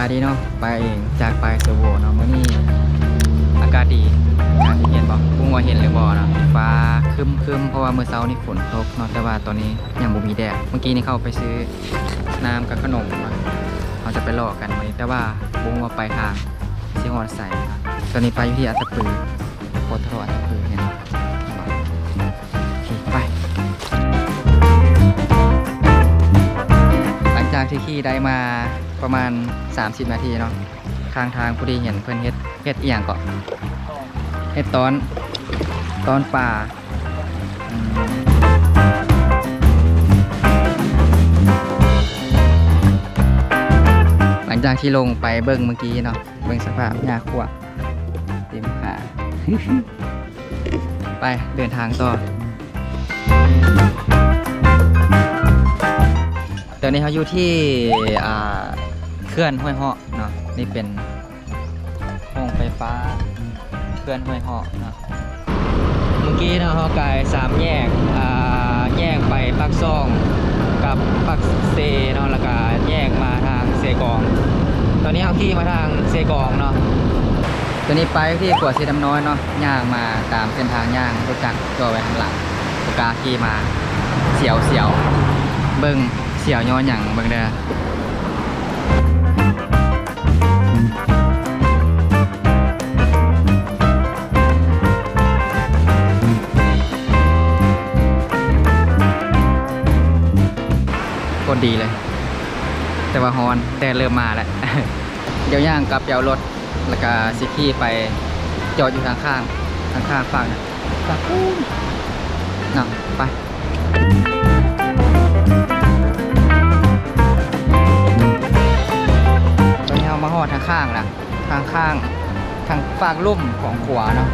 ายดีเนาะไปเองจากไปเซโวเนาะมื้อนี้อากาศดีอย่างที่เห็นบอกพุ่งว่าเห็นหรือบ่เนาะฟ้าครึมเพราะว่ามื้อเช้านี่ฝนตกเนาะแต่ว่าตอนนี้ยังบ่มีแดดเมื่อกี้นี่เข้าไปซื้อน้ำกับขนมเนาะเราจะไปรอกันมื้อนี้แต่ว่าบ่ว่าไปทางสิฮอดไสครับตอนนี้ไปอยู่ที่อัตตปือโคตรอัตตปือเนี่ยนะโอเคไปหลังจากที่ขี่ได้มาประมาณ30 นาทีเนาะข้างทางพอดีเห็นเพิ่นเฮ็ดอีหยังก็เฮ็ดตอนป่าหลังจากที่ลงไปเบิ่งเมื่อกี้เนาะเบิ่งสภาพหญ้าขวเต็มขา ไปเดินทางต่อตอนนี้เขาอยู่ที่เขื่อนห้วยเหาะเนาะนี่เป็นโรงไฟฟ้าเขื่อนห้วยเหาะเนาะเมื่อกี้เนาะเขากาย3 แยกแยกไปปักซ่องกับปักเซเนาะแล้วก็แยกมาทางเซกองตอนนี้เขาขี่มาทางเซกองเนาะตอนนี้ไปที่ขวดสีดำน้อยเนาะย่างมาตามเส้นทางย่างรถจักรตัวไว้ข้างหลังปากกาขี่มาเสียวเบิ้งเสียวย้อนอย่างเบิ้งเด้อโคตรดีเลยแต่ว่าฮอนแต่เริ่มมาแล้ว เดี๋ยวย่างกับเดี๋ยวรถแล้วก็ซิขี่ไปจอดอยู่ข้างฝั่งฝั่งเนาะไปตอนนี้เรามาหอดทางข้างนะทางฝั่งลุ่มของขวาเนาะ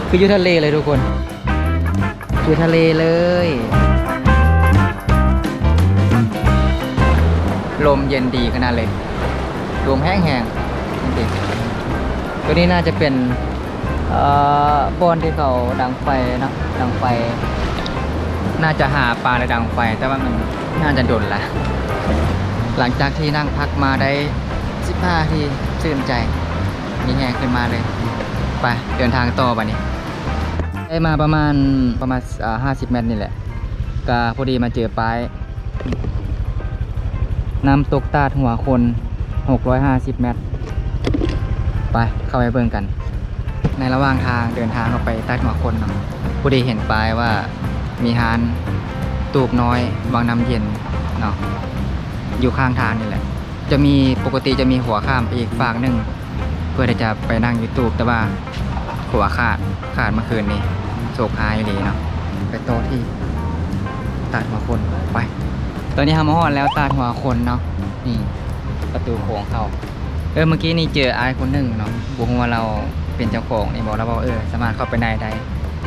คืออยู่ทะเลเลยทุกคนอยู่ทะเลเลยลมเย็นดีขนาดเลยลมแห้งๆดิตัวนี้น่าจะเป็นบอนที่เขาดังไฟเนาะดังไฟน่าจะหาปลาในดังไฟแต่ว่ามันน่าจะดนละหลังจากที่นั่งพักมาได้15 นาทีชื่นใจมีแห้งขึ้นมาเลยไปเดินทางต่อบัดนี้ได้มาประมาณ50 เมตรนี่แหละก็พอดีมาเจอป้ายน้ำตกตาดหัวคน650 เมตรไปเข้าไปเบิ่งกันในระหว่างทางเดินทางออกไปตาดหัวคนเนาะพอดีเห็นป้ายว่ามีร้านตูบน้อยวังน้ำเย็นเนาะอยู่ข้างทางนี่แหละจะมีปกติจะมีหัวข้ามไปอีกฝั่งหนึ่งเพื่อที่จะไปนั่งยูทูบแต่ว่าหัวขาดเมื่อคืนนี้โศกหายเลยเนาะไปโตที่ตาดหัวคนไปตอนนี้ทำมาฮอดแล้วตาดหัวคนเนาะนี่ประตูโค้งเข้าเมื่อกี้นี่เจออายคนหนึ่งเนาะบอกว่าเราเป็นเจ้าของนี่บอกเราบอกสามารถเข้าไปในได้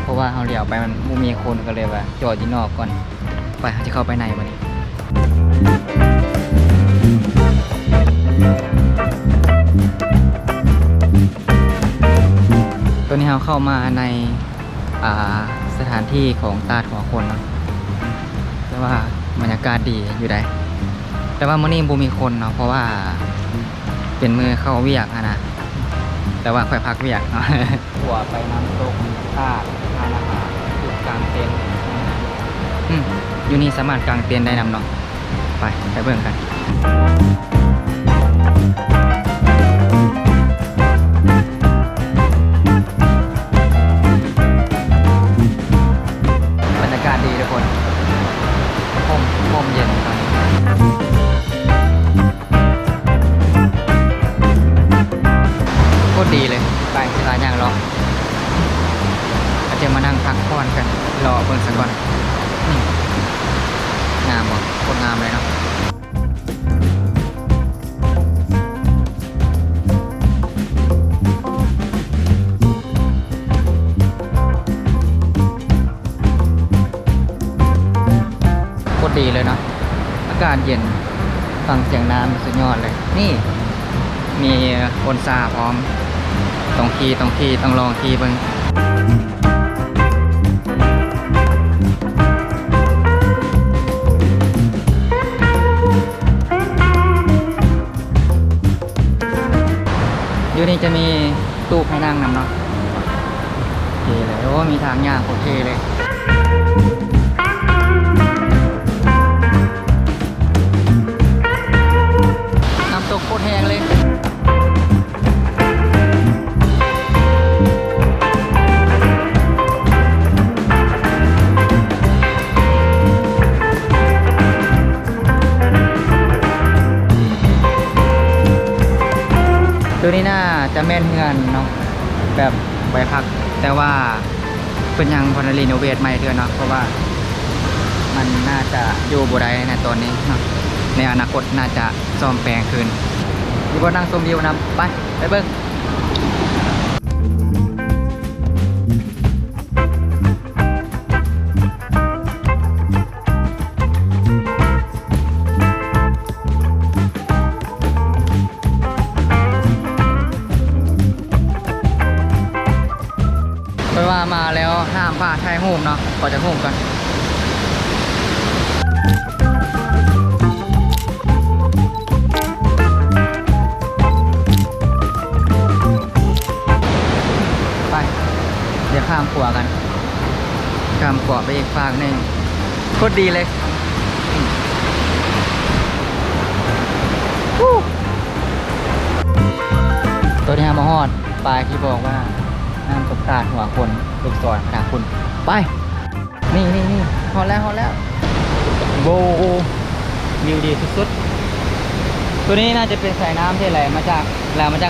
เพราะว่าเราเลี้ยวไปมันมีคนก็เลยว่าจอดอยู่นอกก่อนไปจะเข้าไปในวันนี้ตอนนี้เราเข้ามาในสถานที่ของตาดหัวคนเนาะแต่ว่าบรรยากาศดีอยู่ได้แต่ว่ามื้อนี้บ่มีคนเนาะเพราะว่าเป็นมื้อเข้าเวียกนะแต่ว่าค่อยพักเวียกเนาะ หัวไปน้ำตกท่าทานอาหารจุดกลางเต็นท์อยู่นี่สามารถกางเต็นท์ได้นำเนาะไปเบิ่งกันบรรยากาศดีทุกคนลมเย็นตอนนี้โคตรดีเลยไปเวลาย่างรออาจจะมานั่งพักผ่อนกันรอเบิ่งสักก่อนนี่งามบ่โคตรงามเลยเนาะโคตรดีเลยเนาะอากาศเย็นฟังเสียงน้ำสุดยอดเลยนี่มีคนซาพร้อมต้องลองขี่เบิ่ง บ นี้จะมีตู้ให้นั่งนำเนาะโอเคเลยโอ้มีทางย่างโอเคเลยน้ำตกโคตรแห้งเลยตัวนี้น่าจะแม่นเฮือนเนาะแบบไว้พักแต่ว่าเป็นยังพอรีโนเวทใหม่เทือนเนาะเพราะว่ามันน่าจะอยู่บ่ได้ในตอนนี้เนาะในอนาคตน่าจะซ่อมแปลงคืนที่บ่นั่งชมวิวนำไปเบิ่งไปว่ามาแล้วห้ามพลาดถ่ายรูปเนาะขอจะรูปก่อนไปเดี๋ยวข้ามขัวกันข้ามขัวไปอีกฝั่งหนึ่งโคตรดีเลยตัวที่ห้ามาฮอดปลายที่บอกว่าน้ำตกตาดหัวคนลูกศรขาคุณไปนี่ฮอดแล้วโบวิวดีสุดๆตัวนี้น่าจะเป็นสายน้ำที่ไหลมาจา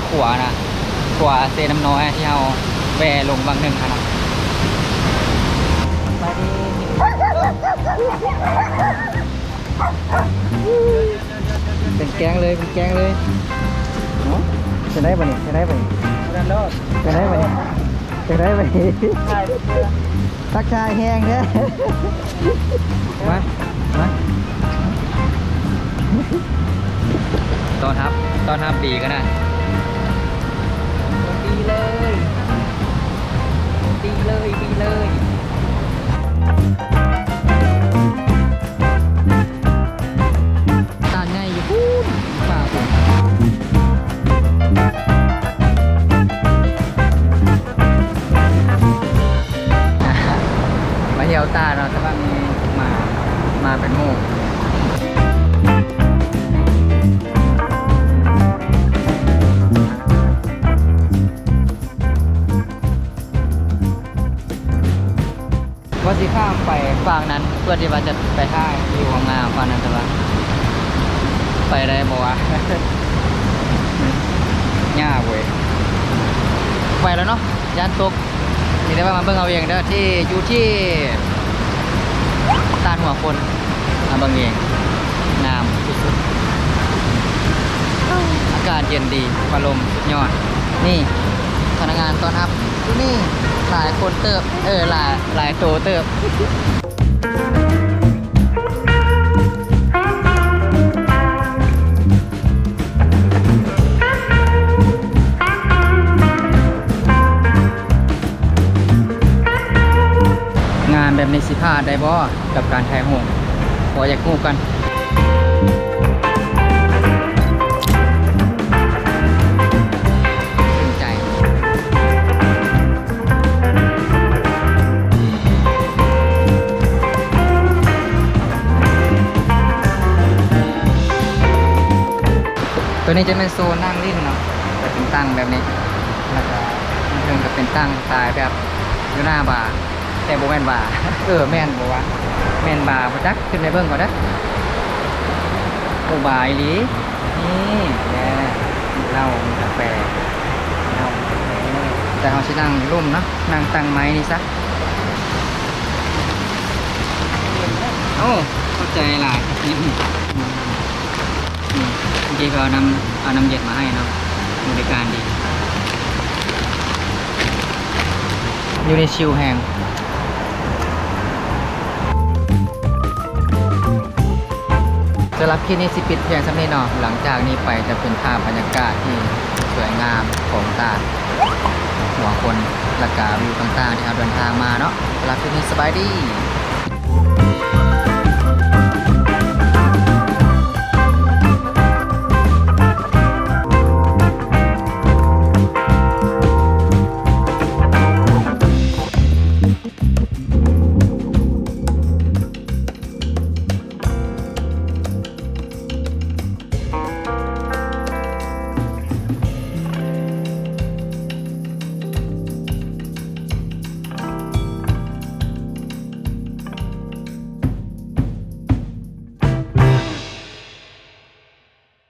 กขวานะขวาเซน้ำน้อยที่เราแวลงบางหนึ่งนะไปดีเป็นแกงเลยจะได้ปะเนี่ยทักชายแห้งเนี่ยมาตอนทับดีกันนะดีเลยตาง่ายอยู่พูดป่าผมมาเที่ยวตาเราจะว่ามีมาเป็นหมู่ว่าสิข้ามไปฝั่งนั้นเพื่อที่ว่าจะไปท่าวิวงามฝั่งนั้นแต่ว่าไปได้บอกว่ายากเว้ยไปแล้วเนาะย่านตกนี่ได้ว่ามาเบิ่งเอาเองเด้อที่อยู่ที่ตาดหัวคนมาเบิ่งเองงามสุดๆอากาศเย็นดีพัดลมสุดยอดนี่พนักงานต้อนรับที่นี่หลายคนเติบหลายโตเติบงานแบบในสิพาได้บ่กับการถ่ายรูปขออยากรูปกันสนใจตัวนี้จะเป็นโซนนั่งลิ้นเนาะจะเป็นตั้งแบบนี้แล้วก็เรื่องก็เป็นตั้งสไตล์แบบอยู่หน้าบาร์แต่โบแมนบาร์แม่นบอกว่าแม่นบาร์พอจักขึ้นในเบิ้งก่อนนะโอบาร์อีหลีนี่แหละเหล้ากาแฟแต่เขาชินั่งร่มเนาะนั่งตั้งไม้นี่ซะโอ้เข้าใจหลายเมื่อกี้ก็เอาน้ำเย็นมาให้เนาะบริการดีอยู่ในชิลแห้งสำหรับคลิปนี้สิปิดเพียงสำนี้เนาะหลังจากนี้ไปจะเป็นภาพบรรยากาศที่สวยงามของตาดหัวคนและกาวิวต่างๆที่เราเดินทางมาเนาะสำหรับคลิปนี้สบายดี